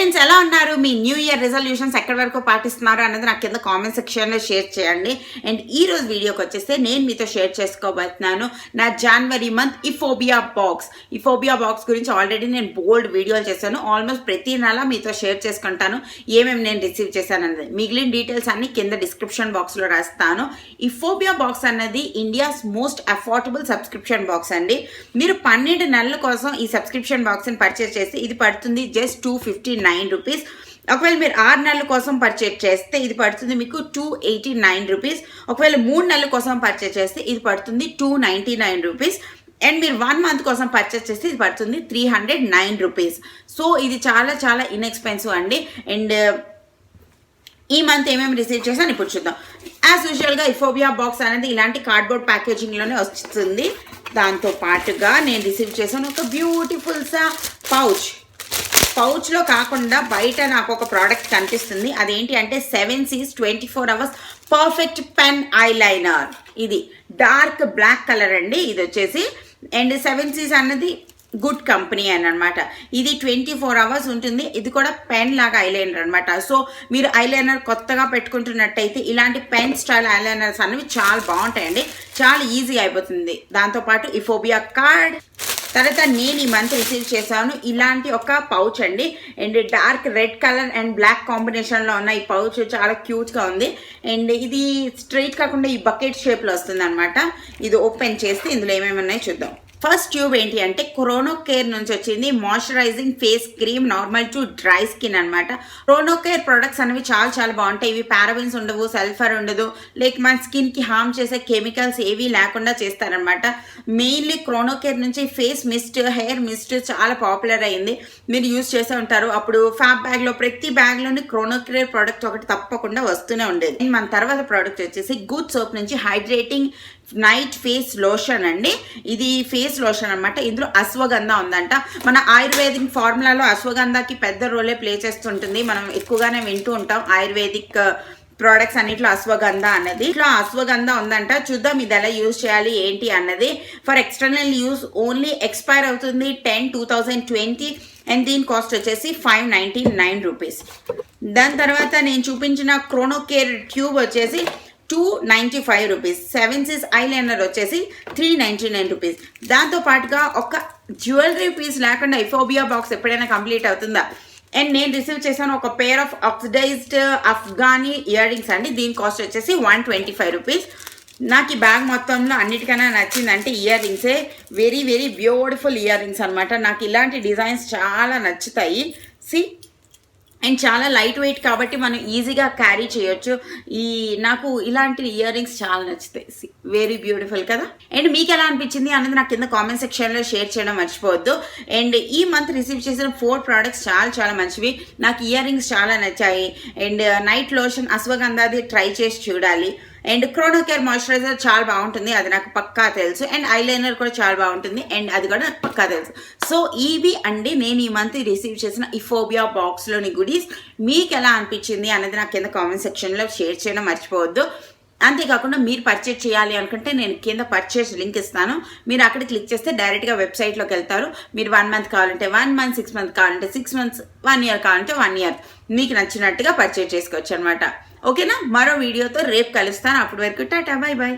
Friends ఎలా ఉన్నారు? మీ new year resolutions ఎక్కడి వరకు పాటిస్తున్నారు అన్నది నాకు కింద కామెంట్ సెక్షన్లో షేర్ చేయండి. అండ్ ఈ రోజు వీడియోకి వచ్చేస్తే నేను మీతో షేర్ చేసుకోబోతున్నాను నా జనవరి మంత్ ఇఫోబియా బాక్స్ గురించి. ఆల్రెడీ నేను బోల్డ్ వీడియోలు చేశాను. ఆల్మోస్ట్ ప్రతి నెల మీతో షేర్ చేసుకుంటాను ఏమేమి నేను రిసీవ్ చేశాను అన్నది. మిగిలిన డీటెయిల్స్ అన్ని కింద డిస్క్రిప్షన్ బాక్స్లో రాస్తాను. ఇఫోబియా బాక్స్ అన్నది India's most affordable subscription box అండి. మీరు 12 నెలల కోసం ఈ సబ్స్క్రిప్షన్ బాక్స్ని పర్చేస్ చేస్తే ఇది పడుతుంది జస్ట్ 259 రూపీస్. ఒకవేళ మీరు 6 నెలల కోసం పర్చేజ్ చేస్తే ఇది పడుతుంది మీకు 289 రూపీస్. ఒకవేళ 3 నెలల కోసం పర్చేజ్ చేస్తే ఇది పడుతుంది 299 రూపీస్. అండ్ మీరు 1 మంత్ కోసం పర్చేస్ చేస్తే ఇది పడుతుంది 309 రూపీస్. సో ఇది చాలా చాలా ఇన్ఎక్స్పెన్సివ్ అండి. అండ్ ఈ మంత్ ఏమేమి రిసీవ్ చేశాను ఇప్పుడు చూద్దాం. యాజ్ యూజువల్గా ఇఫోబియా బాక్స్ అనేది ఇలాంటి కార్డ్బోర్డ్ ప్యాకేజింగ్లోనే వస్తుంది. దాంతో పాటుగా నేను రిసీవ్ చేశాను ఒక బ్యూటిఫుల్ పౌచ్లో కాకుండా బయట నాకు ఒక ప్రోడక్ట్ కనిపిస్తుంది. అదేంటి అంటే 7C's 24 hours perfect pen eyeliner. ఇది డార్క్ బ్లాక్ కలర్ అండి ఇది వచ్చేసి. అండ్ 7C's అన్నది గుడ్ కంపెనీ అని అనమాట. ఇది 24 hours ఉంటుంది. ఇది కూడా పెన్ లాగా ఐలైనర్ అనమాట. సో మీరు ఐలైనర్ కొత్తగా పెట్టుకుంటున్నట్టయితే ఇలాంటి పెన్ స్టైల్ ఐలైనర్స్ అనేవి చాలా బాగుంటాయండి. చాలా ఈజీ అయిపోతుంది. దాంతోపాటు ఇఫోబియా కార్డ్. తర్వాత నేను ఈ మంత్ రిసీవ్ చేశాను ఇలాంటి ఒక పౌచ్ అండి. And dark red colour and black కాంబినేషన్లో ఉన్న ఈ పౌచ్ చాలా క్యూట్గా ఉంది. అండ్ ఇది స్ట్రైట్ కాకుండా ఈ బకెట్ షేప్లో వస్తుంది అనమాట. ఇది ఓపెన్ చేస్తే ఇందులో ఏమేమి ఉన్నాయో చూద్దాం. ఫస్ట్ ట్యూబ్ ఏంటి అంటే క్రోనోకేర్ నుంచి వచ్చింది moisturising face cream normal to dry skin అనమాట. క్రోనోకేర్ ప్రొడక్ట్స్ అనేవి చాలా చాలా బాగుంటాయి. ఇవి పారాబెన్స్ ఉండవు, సల్ఫర్ ఉండదు, లైక్ మన స్కిన్కి హార్మ్ చేసే కెమికల్స్ ఏవి లేకుండా చేస్తారనమాట. మెయిన్లీ క్రోనోకేర్ నుంచి ఫేస్ మిస్ట్, హెయిర్ మిస్ట్ చాలా పాపులర్ అయింది. మీరు యూజ్ చేసే ఉంటారు. అప్పుడు ఫ్యాబ్ బ్యాగ్లో ప్రతి బ్యాగ్లోని క్రోనోకేర్ ప్రోడక్ట్ ఒకటి తప్పకుండా వస్తూనే ఉండేది. మన తర్వాత ప్రోడక్ట్ వచ్చేసి గుడ్ సోప్ నుంచి హైడ్రేటింగ్ నైట్ ఫేస్ లోషన్ అండి. ఇది ఫేస్ లోషన్ అనమాట. ఇందులో అశ్వగంధ ఉందంట. మన ఆయుర్వేదిక్ ఫార్ములాలో అశ్వగంధకి పెద్ద రోలే ప్లే చేస్తుంటుంది. మనం ఎక్కువగానే వింటూ ఉంటాం ఆయుర్వేదిక్ ప్రోడక్ట్స్ అన్నిట్లో అశ్వగంధ అన్నది. ఇట్లా అశ్వగంధ ఉందంట. చూద్దాం ఇది ఎలా యూజ్ చేయాలి ఏంటి అన్నది. For external use only expire అవుతుంది 10/2020 అండ్ దీని కాస్ట్ వచ్చేసి 599 రూపీస్. దాని తర్వాత నేను చూపించిన క్రోనోకేర్ ట్యూబ్ వచ్చేసి 295 రూపీస్. 7C's ఐలైనర్ వచ్చేసి 399 రూపీస్. దాంతో పాటుగా ఒక జ్యువెలరీ పీస్ లేకుండా ఇఫోబియా బాక్స్ ఎప్పుడైనా కంప్లీట్ అవుతుందా? అండ్ నేను రిసీవ్ చేశాను ఒక pair of oxidised Afghani earrings అండి. దీని కాస్ట్ వచ్చేసి 125 రూపీస్. నాకు ఈ బ్యాగ్ మొత్తంలో అన్నిటికన్నా నచ్చిందంటే ఇయర్ రింగ్సే. Very very beautiful ear rings అనమాట. నాకు ఇలాంటి డిజైన్స్ చాలా నచ్చుతాయి. అండ్ చాలా లైట్ వెయిట్ కాబట్టి మనం ఈజీగా క్యారీ చేయొచ్చు. నాకు ఇలాంటి ఇయర్ రింగ్స్ చాలా నచ్చుతాయి. వెరీ బ్యూటిఫుల్ కదా. అండ్ మీకు ఎలా అనిపించింది అన్నది నాకు కింద కామెంట్ సెక్షన్లో షేర్ చేయడం మర్చిపోవద్దు. అండ్ ఈ మంత్ రిసీవ్ చేసిన 4 ప్రోడక్ట్స్ చాలా చాలా మంచివి. నాకు ఇయర్ రింగ్స్ చాలా నచ్చాయి. అండ్ నైట్ లోషన్ అశ్వగంధాది ట్రై చేసి చూడాలి. అండ్ క్రోనోకేర్ మాయిశ్చరైజర్ చాలా బాగుంటుంది, అది నాకు పక్కా తెలుసు. అండ్ ఐలైనర్ కూడా చాలా బాగుంటుంది, అండ్ అది కూడా నాకు పక్కా తెలుసు. సో ఇవి అండి నేను ఈ మంత్ రిసీవ్ చేసిన ఇఫోబియా బాక్స్లోని గుడీస్. మీకు ఎలా అనిపించింది అన్నది నాకు కింద కామెంట్ సెక్షన్లో షేర్ చేయడం మర్చిపోవద్దు. అంతేకాకుండా మీరు పర్చేజ్ చేయాలి అనుకుంటే నేను కింద పర్చేజ్ లింక్ ఇస్తాను. మీరు అక్కడ క్లిక్ చేస్తే డైరెక్ట్గా వెబ్సైట్లోకి వెళ్తారు. మీరు 1 మంత్ కావాలంటే 1 మంత్, 6 మంత్ కావాలంటే 6 మంత్స్, 1 ఇయర్ కావాలంటే 1 ఇయర్ మీకు నచ్చినట్టుగా పర్చేజ్ చేసుకోవచ్చు అనమాట. ఓకేనా? మరో వీడియోతో రేపు కలుస్తాను. అప్పటి వరకు టాటా, బై బాయ్.